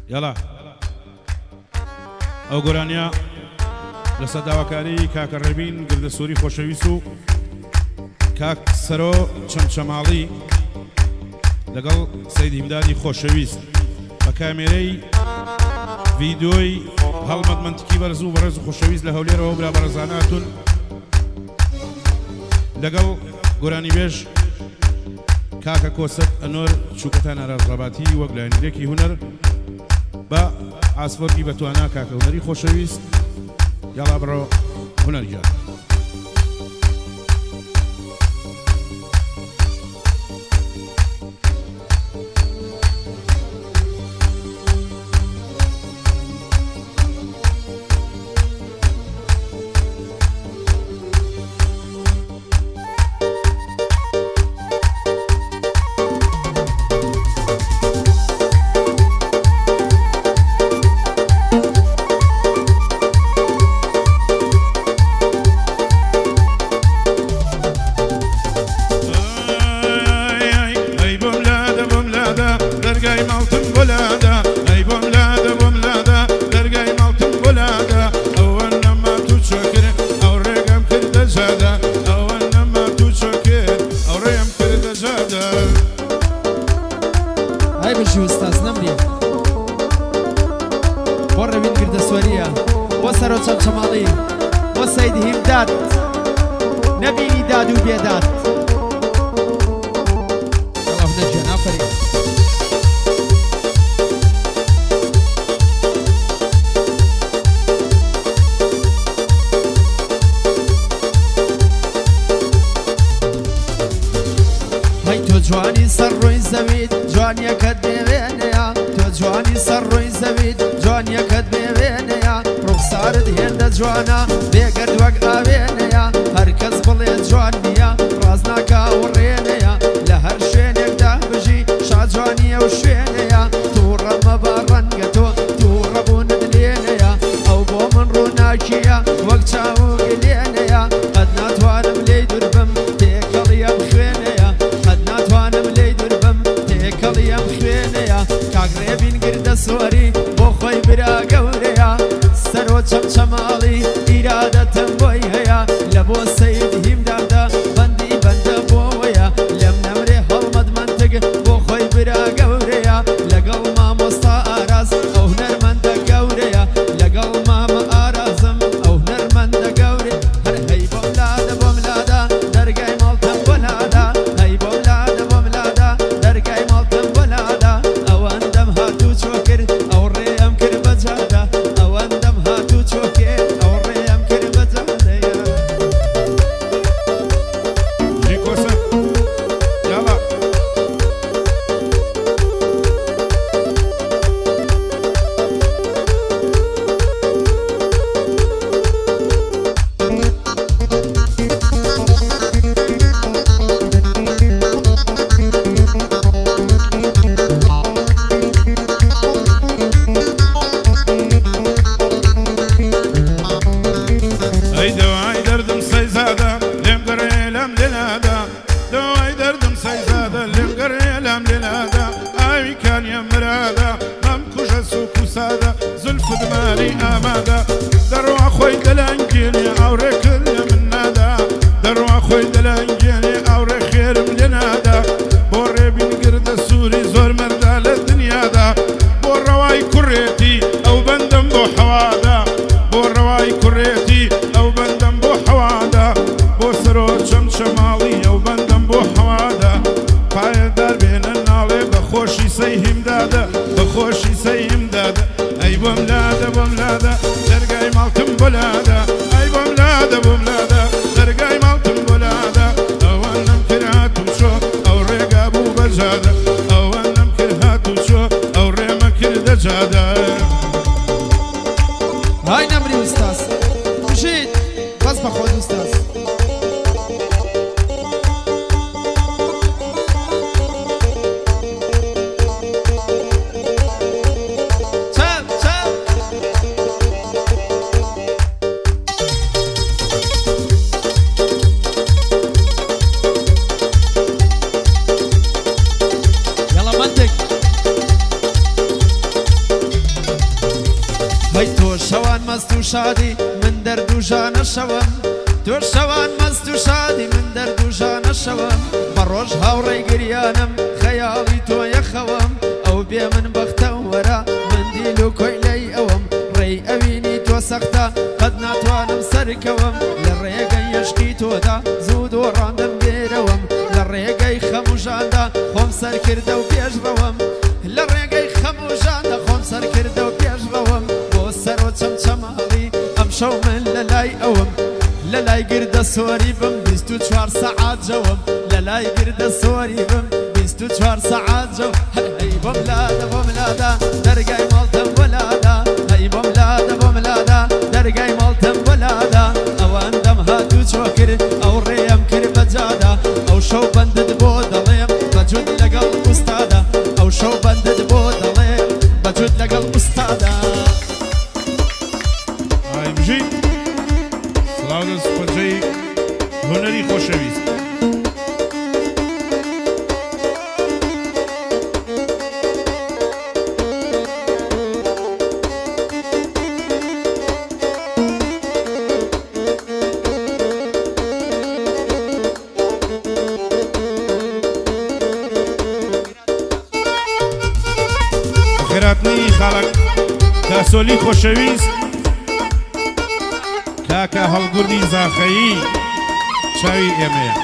يلا ئەو گۆرانیا لەسەر داواکاری کاکە ڕێبین گردە سووری خۆشەویست و کاک سەرۆ چەمچەماڵی لەگەڵ سەیدی هیمدانی خۆشەویست بە کامێرەی ڤیدیۆی هەڵمەت منتیکی بەرز و بەڕێز و خۆشەویست لە هەولێرەوە برا بەڕێزاناتون لەگەڵ گۆرانی بێژ کاکە کۆسەت ئەنۆر چووکەتان ئارازڕەباتی وەک لایەنگرێکی هونەر بە ئاسفۆرکی بەتوانە کاکە هونەری خۆشەویست یاڵا بڕۆ هونەرگیان هەی تۆ شەوان مەست و شادی من دەرد و ژانە شەوم تۆ شەوان مەست و شادی من دەرد و ژانە شەوم بە ڕۆژ هاوڕێی گریانم خەیاڵی تۆ یەخەوم ئەو بێ من بەختە وەرە من دیل و کۆیلەی ئەوم ڕێی ئەوینی تۆ سەختە قەت ناتوانم سەرکەوم لە ڕێگەی یەشقی تۆدا زوو دۆڕاندم بێرەوەم لە ڕێگەی خەموژاندا خۆم سەر کردە و پێش ڕەوەم لە ڕێگەی خەموژاندا خۆم سەر کردە و پێش ڕەوەم بۆ سەرۆ چەمچەماڵی ئەم شەو من لە لای ئەوم لە لای گردە سۆری بم 24 سەعات جەوم لە لای گردە سۆری بم 24 سەعات جەو هەی بۆم لادە بۆم لادە دەرگای ماڵتەم وەلادا هەی بۆم لادە بۆم لادە دەرگای ماڵتەم وەلادا ئەوەندەم هاتوو چۆ کرد ئەو ڕێم کرد بەجادا ئەو شەو بەندت بۆ دەڵێم بەجود لەگەڵ ئوستادا ئەو شەو بەندت بۆ دەڵێم بەجود لەگەڵ ئوستادا ئایمژین سڵاو دەست پەنجەی هونەری خۆشەویست خێراتنی خاڵک کاسۆلی خۆشەویست کاکە هەڵگوردی زاخەیی چاوی ئێمەیە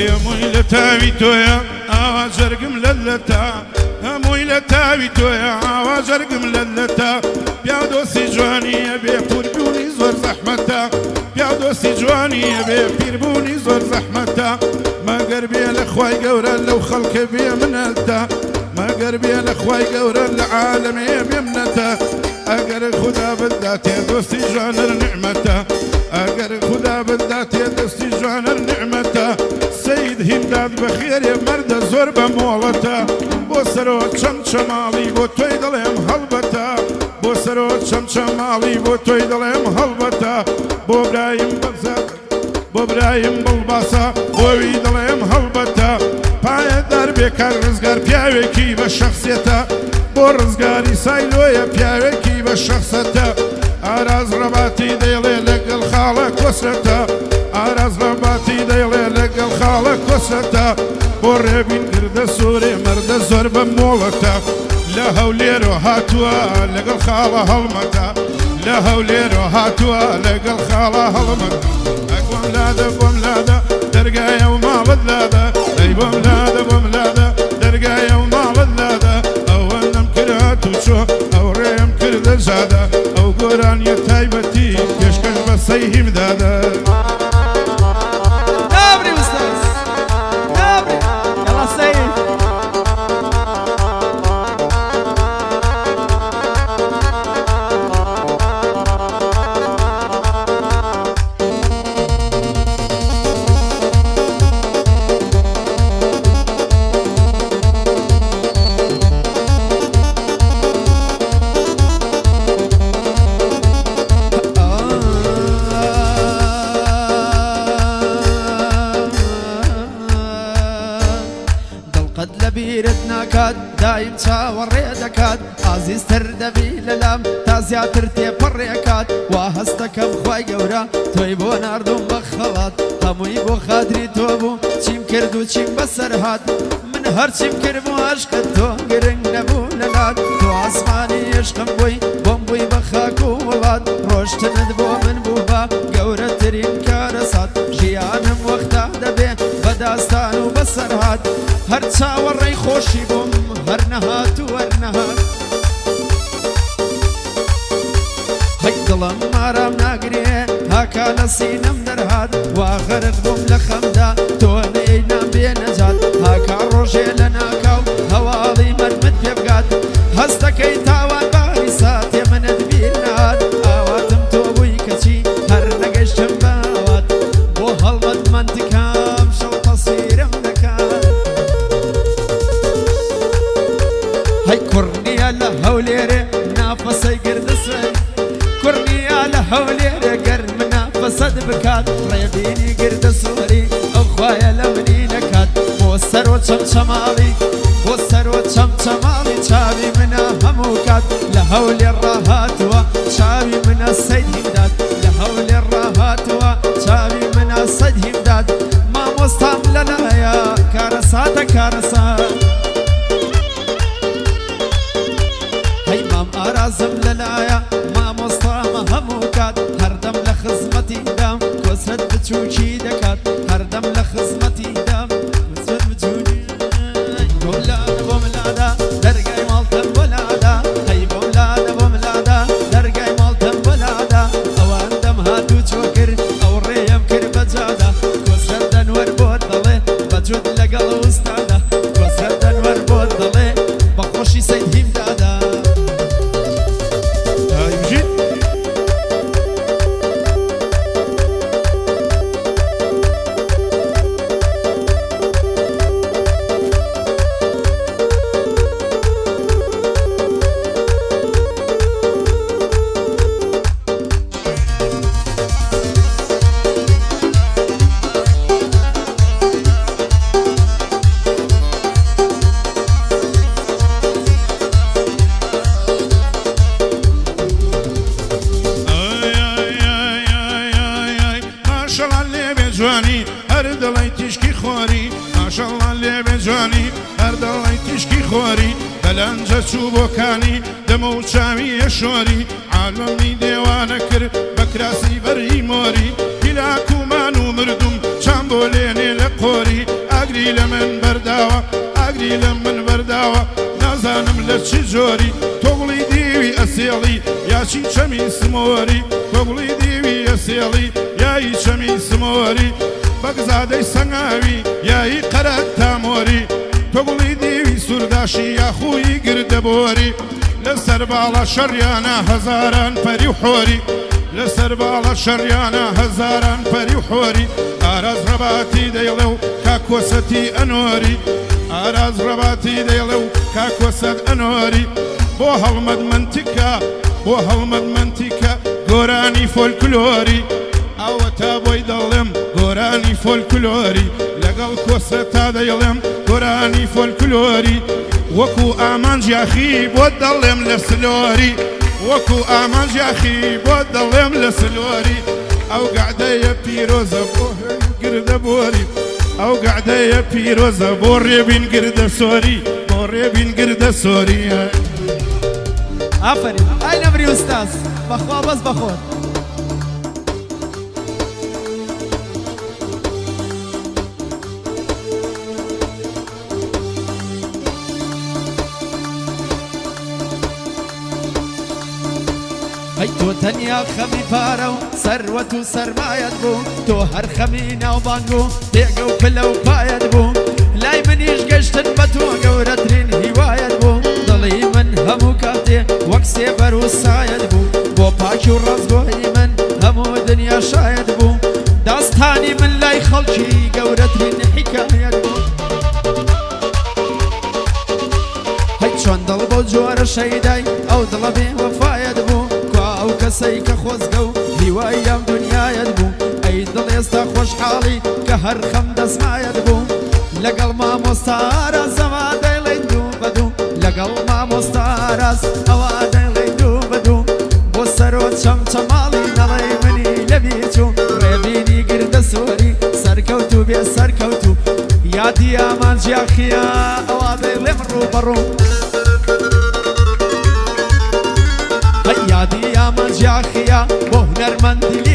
هەمووی لە تاوی تۆیە ئاوا جەرگم لەلەتا هەمووی لە تاوی تۆیە ئاوا جەرگم لەلەتا پیا دۆستی جوانیە بێ پوربوونی زۆر زەحمەتە پیا دۆستی جوانیە بێ پیربوونی زۆر زەحمەتە مەگەر بێ لە خوای گەورە لەو خەڵکە بێ منەتە مەگەر بێ لە خوای گەورە لە عالەمێ بێ منەتە ئەگەر خوددا بداتێ دۆستی جوانر نعمەتە ئەگەر خوددا بداتێ دۆستی جوانر نعمەتە سەید هیمداد بەخێرێ مەردە زۆر بە مۆڵەتە بۆ سەرۆ چەمچەماڵی بۆ تۆی دەڵێم هەڵبەتە بۆ سەرۆ چەمچەماڵی بۆ تۆی دەڵێم هەڵبەتە بۆ برایم بەزات بۆ برایم بڵباسە بۆوی دەڵێم هەڵبەتە پایەدار بێکار ڕزگار پیاوێکی بە شەخسێتە بۆ ڕزگاری سایلۆیە پیاوێکی بە شەخسەتە ئاراز ڕەباتی دەیڵێ لەگەڵ خاڵە کۆسرەتە ئاراز ڕەباتی دەیڵێ لەگەڵ خاڵە کۆسرەتە بۆ ڕێبین گردە سوورێ مەردە زۆر بە مۆڵەتە لە هەولێرۆ هاتووە لەگەڵ خاڵە هەڵمەتە لە هەولێرۆ هاتووە لەگەڵ خاڵە هەڵمەتە ئەگوم لادە بۆم لادە دەرگایە و ماڵت لادە ئەی بۆم لادە بۆم لادە دەرگایە و ماڵت لادە ئەوەندەم کرات و چۆ ئەو ڕێم کردە ژادە ئەو گۆرانیە تایبەتی پێشکەش بە سەیهیم دادە نابری ئوستاز نابری یاڵا سەید بیرت ناکات دایم چاوەڕێ دەکات ئازیزتر دەبی لەلام تا زیاتر تێپەڕێکات وا هەستەکەم خوای گەورە تۆی بۆ ناردوم بە خەڵات هەمووی بۆ خاتری تۆ بوو چیم کرد و چیم بەسەر هات من هەرچیم کرد بۆ عەشقت تۆ گرنگ نەبوو لەلات تۆ ئاسمانی عشقم بووی بۆم بووی بە خاک و وڵات ڕۆشتنت بۆ من بوو بە گەورەترین کارەسات ژیانم وەختا دەبێ بە داستان و بەسەر هات هەر چاوەڕێی خۆشی بووم هەر نەهات و وەرنەهات هەی دڵم ئارام ناگرێ هاکا لە سینەم دەرهات وا غەرق بووم لە خەمدا تۆ نەیەینام بێ نەجات هاکا ڕۆژێ لە ناکاو هەواڵی مەرمت پێ بگات هەستەکەی تاوان باری ساتێ منت بیر نهات ئاواتم تۆ بووی کەچی هەر نەگەشتم باوات بۆ هەڵمەت منتکام شەو تەسیرم دەکات هەی کوڕنیە لە هەولێرێ هەولێ دەگەر منە فەسەد بکات ڕێبینی گردە سووری ئەو خوایە لە منی نەکات بۆ سەرۆ چەمچەماڵی بۆ سەرۆ چەمچەماڵی چاوی منە هەموو کات لە هەولێ ڕاهاتوە چاوی منە سەیدیم داد لە هەولێ ڕاهاتوە چاوی منە سەدیم داد مامۆستام لەلایە کارەساتە کارەسات هەی مام ئارازم لەلایە مامۆستامە هەموو کات هەردەم لە خزمەتی دام کۆسرەت بچووکی دەکات هەردەم لە خزمەتی دام کۆسرەت بچووکی بۆملادە بۆملادە دەرگای ماڵتەم بۆلادا هەی بۆملادە بۆملادە دەرگای ماڵتەم بۆلادا ئەوان دەم هاتوو چۆ کرد ئەو ڕێیەم کرد بەجادا کۆسرەت دەنوەر بۆ دەڵێ بەجوود لەگەڵ ئوستادا کۆسرەت دەنوەر بۆ دەڵێ بەخۆشی سەیدیم دادا جوانی هر دڵی تیشکی خۆری ماشەڵڵا لێبێ جوانی هەر دڵی تیشکی خۆری بەلەنجە چوو بۆکانی دەمە و چاوی ئێشۆری عالەمی دێوانە کرد بە کراسی بەری مۆری پیلاک و مان و مردم چام بۆ لێنێ لە قۆری ئاگری لە من بەرداوە ئاگری لە من بەرداوە نازانم لە چی جۆری تۆڵی دیوی ئەسێڵی یاچی چەمی سمۆری تۆڵی دیوی ئەسێڵی یایی چەمی سمۆری بەگزادەی سەنگاوی یایی قەرەت تامۆری تۆگوڵی دیوی سورداشی یاخووی گردەبۆری لەسەر باڵە شەڕیانە هەزاران پەری و حۆری لەسەر باڵە شەڕیانە هەزاران پەری و حۆری ئاراز ڕەباتی دەیڵێ و کاکۆسەتی ئەنۆری ئاراز ڕەباتی دەیڵێ و کاکۆسەت ئەنۆری بۆ هەڵمەد منتیکە بۆ هەڵمەد منتیکە گۆرانی فۆلکلۆری ئەوە تا بۆی دەڵێم گۆرانی فۆلکلۆری لەگەڵ کۆسەتا دەیڵێم گۆرانی فۆلکلۆری وەکو ئامانجیاخی بۆ دەڵێم لە سلۆری وەکو ئامانجیاخی بۆ دەڵێم لە سلۆری ئەو گەعدەیە پیرۆزە بۆ گردە بۆری ئەو گەعدەیە پیرۆزە بۆ ڕێبین گردە سۆری بۆ ڕێبین گردە سۆری ئافرین ئای نەمری ئوستاز بەخوا بەس بەخۆت هەی تۆ تەنیا خەمی پارە و سەروەت و سەرمایەت بوو تۆ هەر خەمی ناوبانگ و پێگە و پلە و پایەت بوو لای منیش گەشتن بە تۆ گەورەترین هیوایەت بوو دڵی من هەموو کاتێ وەک سێبەر و سایەت بوو بۆ پاکی و ڕازگۆی من هەموو دنیا شایەت بوو داستانی من لای خەڵکی گەورەترین حیکایەت بوو هەی چۆن دڵ بۆ جۆرە شەیدای ئەو دڵە بێ وەفایەت بوو ئەو کەسەی کە خۆزگە و هیوای ئەم دنیایەت بوو ئەی دڵ ئێستا خۆشحاڵی کە هەر خەم دەسمایەت بوو لەگەڵ مامۆستا ئاراز ئەوا دەیڵێی دوو بەدوو لەگەڵ مامۆستا ئاراز ئەوا دەیڵێی دوو بەدوو بۆ سەرۆ چەمچەماڵی نەڵێی منی لەبیچوو ڕێبینی گردە سۆری سەرکەوت و بێ سەرکەوت و یادی ئامانجیاخیە ئەوا دەیڵێم ڕووبەڕوو یادی ئامانجیاخیە بۆ هونەرمەندی